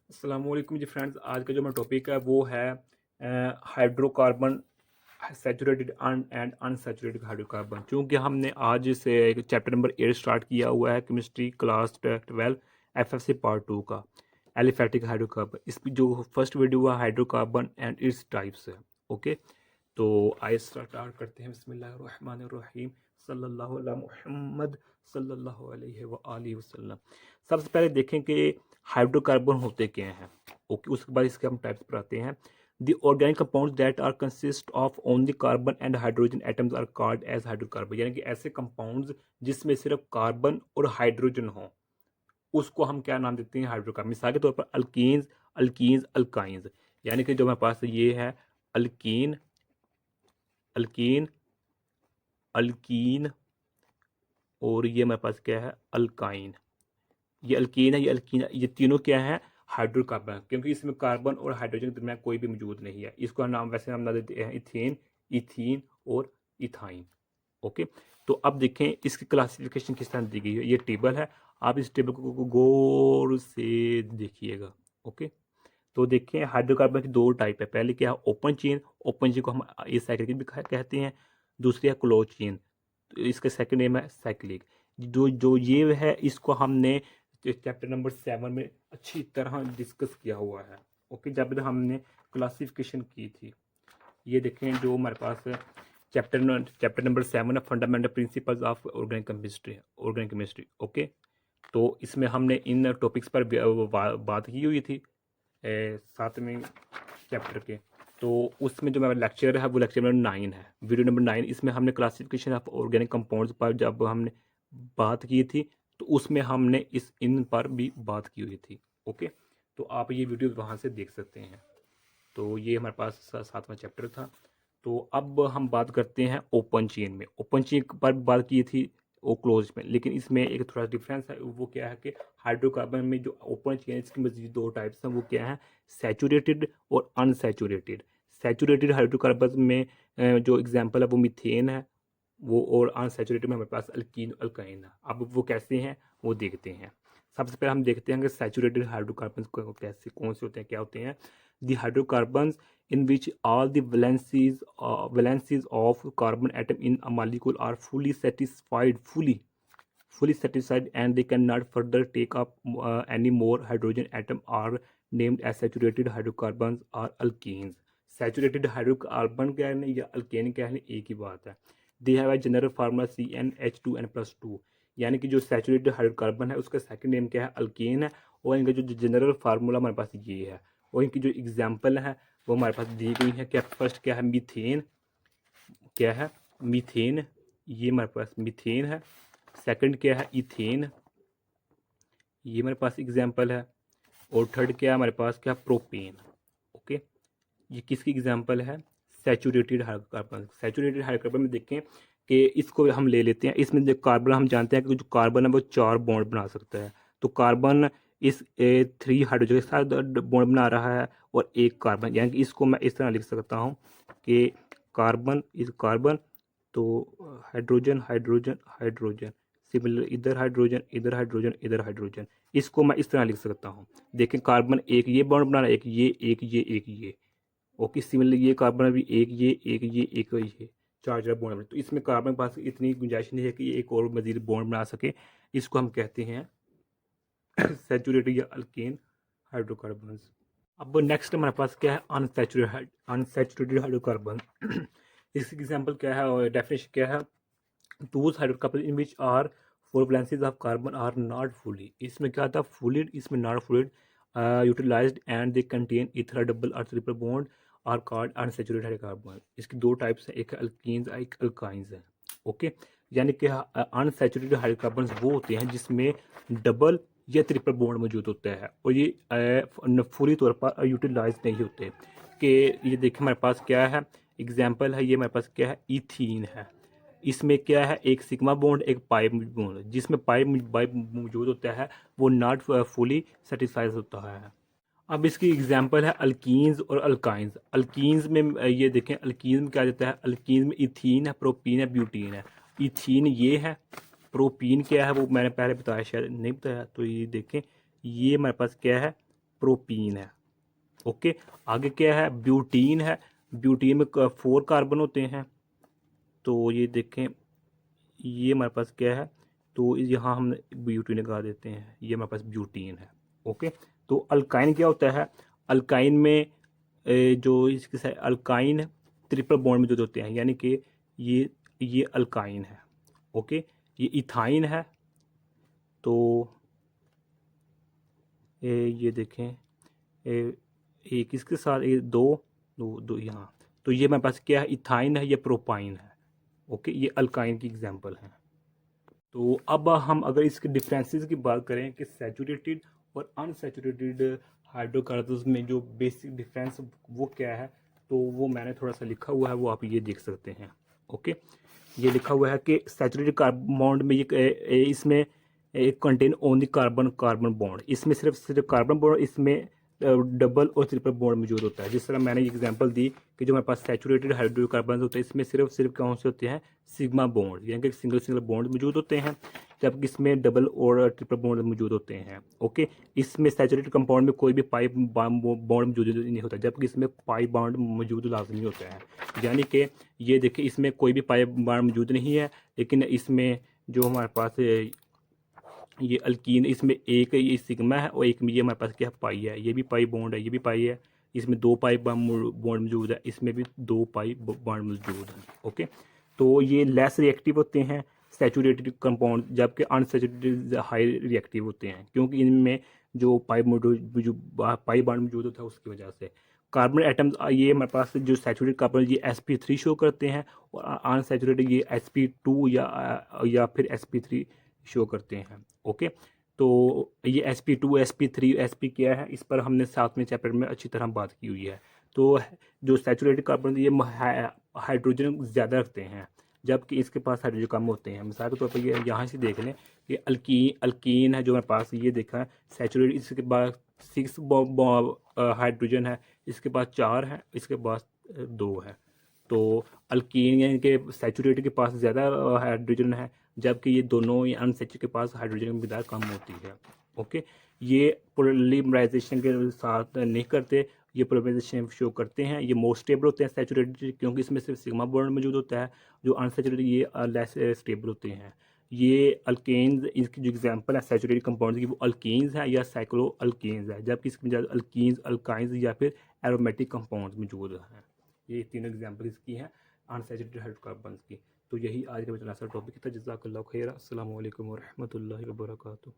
अस्सलामुअलैकुम जी फ्रेंड्स। आज का जो मेरा टॉपिक है वो है hydrocarbon saturated and unsaturated hydrocarbon. क्योंकि हमने आज से एक चैप्टर नंबर 8 स्टार्ट किया हुआ है केमिस्ट्री क्लास 12 एफएफसी पार्ट 2 का एलिफैटिक हाइड्रोकार्बन। इसकी जो फर्स्ट वीडियो हुआ हाइड्रोकार्बन एंड इट्स टाइप्स है। ओके, तो आइए स्टार्ट करते हैं। बिस्मिल्लाहिर्रहमानिर्रहीम। सल्लल्लाहु अला मुहम्मद सल्लल्लाहु अलैहि व आलिहि वसल्लम। सबसे पहले देखें कि हाइड्रोकार्बन होते क्या हैं। ओके, उसके बाद इसके हम टाइप्स पर आते हैं। The organic compounds that are consist of only carbon and hydrogen atoms are called as hydrocarbon. यानी कि ऐसे कंपाउंड्स जिसमें सिर्फ कार्बन और हाइड्रोजन हो उसको हम क्या नाम देते हैं, हाइड्रोकार्बन। मिसाल के तौर पर अल्कीन्स, अल्कीन्स, अल्काइंस। यानी कि जो हमारे पास ये है अल्कीन, अल्कीन, अल्कीन, और ये हमारे पास क्या है, अल्काइन। ये अल्कीन है, ये अल्कीन है, ये तीनों क्या है, हाइड्रोकार्बन। क्योंकि इसमें कार्बन और हाइड्रोजन के दरमियान कोई भी मौजूद नहीं है। इसको नाम वैसे हम ना देते हैं इथेन, इथीन और इथाइन। ओके, तो अब देखें इसकी क्लासिफिकेशन किस तरह दी गई है। ये टेबल है, आप इस टेबल को गौर से देखिएगा। ओके, तो देखें हाइड्रोकार्बन की दो टाइप है। पहले क्या है, ओपन चेन। ओपन चेन को हम एसाइक्लिक भी कहते हैं। दूसरी है क्लोज चेन, तो इसका सेकंड नेम है साइक्लिक। जो जो ये है इसको हमने चैप्टर नंबर 7 में अच्छी तरह डिस्कस किया हुआ है। ओके, जब हमने क्लासिफिकेशन की थी। ये देखें जो हमारे पास चैप्टर नंबर 7 है, fundamental principles of organic chemistry, organic chemistry. Okay, तो इसमें हमने इन टॉपिक्स पर बात की हुई थी 7वें चैप्टर के। तो उसमें जो मेरा लेक्चर है वो लेक्चर नंबर 9 है, वीडियो नंबर 9। इसमें हमने क्लासिफिकेशन ऑफ ऑर्गेनिक कंपाउंड्स पर जब हमने बात की थी, तो उसमें हमने इन पर भी बात की हुई थी। ओके, तो आप ये वीडियो वहाँ से देख सकते हैं। तो ये हमारे पास 7वां चैप्टर था। तो अब हम बात करते हैं ओपन चेन में। ओपन चेन पर बात की थी वो क्लोज में, लेकिन इसमें एक थोड़ा डिफरेंस है। वो क्या है कि हाइड्रोकार्बन में जो ओपन चेन इसकी मजीद दो टाइप्स हैं। वो क्या है, सैचुरेटेड और अनसैचुरेटेड। सैचुरेटेड हाइड्रोकार्बन में जो एग्जांपल है वो मीथेन है वो, और अनसैचुरेटेड में हमारे पास अल्कीन, अल्काइन है। अब वो कैसे हैं वो देखते हैं। सबसे पहले हम देखते हैं कि सैचुरेटेड हाइड्रोकार्बन कैसे, कौन से होते हैं, क्या होते हैं। The hydrocarbons in which all the valencies of carbon atom in a molecule are fully satisfied, and they cannot further take up any more hydrogen atom are named as saturated hydrocarbons or alkenes. Saturated hydrocarbon क्या है या alkane क्या है, एक ही बात है। They have a general formula CnH2n+2। यानी कि जो सैचुरेटेड हाइड्रोकार्बन है उसका सेकंड नेम क्या है, अल्केन है। और इनका जो जनरल फार्मूला हमारे पास ये है। और इनकी जो एग्जाम्पल है वो हमारे पास दी गई है। क्या फर्स्ट क्या है, मीथेन। क्या है, मीथेन, ये हमारे पास मीथेन है। सेकंड क्या है, इथेन, ये हमारे पास एग्जाम्पल है। और थर्ड क्या है हमारे पास, क्या, प्रोपेन। ओके, ये किसकी एग्जाम्पल है, सैचुरेटेड हाइड्रोकार्बन। सैचुरेटेड हाइड्रोकार्बन में देखें कि इसको हम ले लेते हैं। इसमें जो कार्बन, हम जानते हैं कि जो कार्बन है वो 4 बॉन्ड बना सकता है। तो कार्बन इस 3 हाइड्रोजन के साथ बॉन्ड बना रहा है, और एक कार्बन, यानी कि इसको मैं इस तरह लिख सकता हूँ कि कार्बन इज कार्बन, तो हाइड्रोजन, हाइड्रोजन, हाइड्रोजन, सिमिलर इधर हाइड्रोजन, इधर हाइड्रोजन, इधर हाइड्रोजन। इसको मैं इस तरह लिख सकता हूँ। देखें कार्बन एक ये बॉन्ड बना रहा है, एक ये, एक ये, एक ये। ओके, सिमिलरली ये कार्बन भी एक ये, एक ये, एक ये, चार चार बॉन्ड बने। तो इसमें कार्बन के पास इतनी गुंजाइश नहीं है कि ये एक और मजीद बॉन्ड बना सके। इसको हम कहते हैं सैचुरेटेड या अल्केन हाइड्रोकार्बन। अब नेक्स्ट हमारे पास क्या है, अनसैचुरेटेड हाइड्रोकार्बन। इसकी एग्जांपल क्या है और डेफिनेशन क्या है, those hydrocarbon in which are four valencies of carbon are not fully. इसमें क्या था, फुलिड, इसमें not fully utilized, and they contain either double और triple bond are called unsaturated hydrocarbon. इसकी दो टाइप्स हैं, एक अल्कीन्स, एक अल्काइंस है। ओके, यानी कि अनसैचुरेटेड हाइड्रोकार्बन वो होते हैं जिसमें डबल या ट्रिपल बॉन्ड मौजूद होता है, और ये पूरी तौर पर यूटिलाइज नहीं होते। कि ये देखिए हमारे पास क्या है, एग्जाम्पल है, ये हमारे पास क्या है, इथीन है। इसमें क्या है, एक सिग्मा बॉन्ड, एक पाई बॉन्ड। जिसमें पाई मौजूद होता है वो नॉट फुली सेटिस्फाइड होता है। अब इसकी एग्जांपल है अल्कीन्स और अल्काइंस। अल्कीन्स में ये देखें, अल्कीन में क्या देता है, अल्कीन में इथीन है, प्रोपीन है, ब्यूटीन है। इथीन ये है, प्रोपीन क्या है वो मैंने पहले बताया, शायद नहीं बताया। तो ये देखें, ये हमारे पास क्या है, प्रोपीन है। ओके, आगे क्या है, ब्यूटीन है। ब्यूटीन में 4 कार्बन होते हैं। तो ये देखें, ये हमारे पास क्या है, तो यहाँ हम ब्यूटीन लगा देते हैं, ये हमारे पास ब्यूटीन है। ओके, तो अल्काइन क्या होता है, अल्काइन में जो इसके साथ अल्काइन ट्रिपल बॉन्ड में जो होते हैं, यानी कि ये अल्काइन है। ओके, ये इथाइन है। तो ये देखें, एक इसके साथ ये दो यहाँ, तो ये हमारे पास क्या है, इथाइन है, ये प्रोपाइन है। ओके, ये अल्काइन की एग्जांपल है। तो अब हम अगर इसके डिफरेंसेस की बात करें कि सैचुरेटेड और अनसैचुरेटेड हाइड्रोकार्बन्स में जो बेसिक डिफरेंस वो क्या है, तो वो मैंने थोड़ा सा लिखा हुआ है, वो आप ये देख सकते हैं। ओके, ये लिखा हुआ है कि सैचुरेटेड कार्बन बॉन्ड में इसमें contain only carbon carbon bond, इसमें सिर्फ कार्बन बॉन्ड, इसमें डबल और ट्रिपल बॉन्ड मौजूद होता है। जिस तरह मैंने एग्जांपल दी कि जो हमारे पास सैचुरेटेड हाइड्रोकार्बन होते हैं, इसमें सिर्फ कौन से होते हैं, सिग्मा बॉन्ड, यानी कि सिंगल बॉन्ड मौजूद होते हैं, जबकि इसमें डबल और ट्रिपल बॉन्ड मौजूद होते हैं। ओके, इसमें सैचुरेटेड कंपाउंड में कोई भी पाई बॉन्ड मौजूद नहीं होता, जबकि इसमें पाई बॉन्ड मौजूद लाजमी होते हैं। यानी कि ये देखिए, इसमें कोई भी पाई बॉन्ड मौजूद नहीं है, लेकिन इसमें जो हमारे पास ये अल्कीन, इसमें एक ये सिग्मा है और एक में ये हमारे पास क्या पाई है, ये भी पाई बॉन्ड है, ये भी पाई है, इसमें 2 पाई बॉन्ड मौजूद है, इसमें भी 2 पाई बॉन्ड मौजूद है। ओके, तो ये लेस रिएक्टिव होते हैं सैचुरेटेड कंपाउंड, जबकि अनसैचुरेटेड हाई रिएक्टिव होते हैं, क्योंकि इनमें जो पाई बॉन्ड मौजूद होता है उसकी वजह से। कार्बन एटम्स, ये हमारे पास जो सैचुरेटेड कार्बन ये sp3 शो करते हैं, और अनसैचुरेटेड ये sp2 या फिर sp3 शो करते हैं। ओके, तो ये sp2 sp3 sp क्या है, इस पर हमने 7वें चैप्टर में अच्छी तरह बात की हुई है। तो जो सैचुरेटेड कार्बन ये हाइड्रोजन ज़्यादा रखते हैं, जबकि इसके पास हाइड्रोजन कम होते हैं। मिसाल के तौर पर ये यहाँ से देख लें कि अल्कीन है जो हमारे पास, ये देखा है सैचुरेटेड, इसके पास 6 हाइड्रोजन है, इसके पास 4 है, इसके पास 2 है। तो अल्कीन यानी कि सैचुरेटेड के पास ज़्यादा हाइड्रोजन है, जबकि ये दोनों अनसैचुरेटेड के पास हाइड्रोजन की मिक़दार कम होती है। ओके, ये पोलिमराइजेशन के साथ नहीं करते, ये पोलिमराइजेशन शो करते हैं। ये मोर स्टेबल होते हैं सैचुरेटेड, क्योंकि इसमें सिर्फ सिग्मा बॉन्ड मौजूद होता है। जो अनसैचुरेटेड ये लेस स्टेबल होते हैं। ये अल्केन्स, इसकी जो एग्जांपल है सैचुरेटेड कंपाउंड्स की, वो अल्केन्स है या साइक्लो अल्केन्स है, जबकि इसके बजाय अल्कीन्स, अल्काइंस या फिर एरोमेटिक कंपाउंड्स मौजूद हैं। ये तीनों एग्जांपल इसकी हैं अनसैचुरेटेड हाइड्रोकार्बन्स की। तो यही आज का मेरा टॉपिक था। जज़ाकल्लाहु खैर। अस्सलामु अलैकुम व रहमतुल्लाहि व बरकातुहू।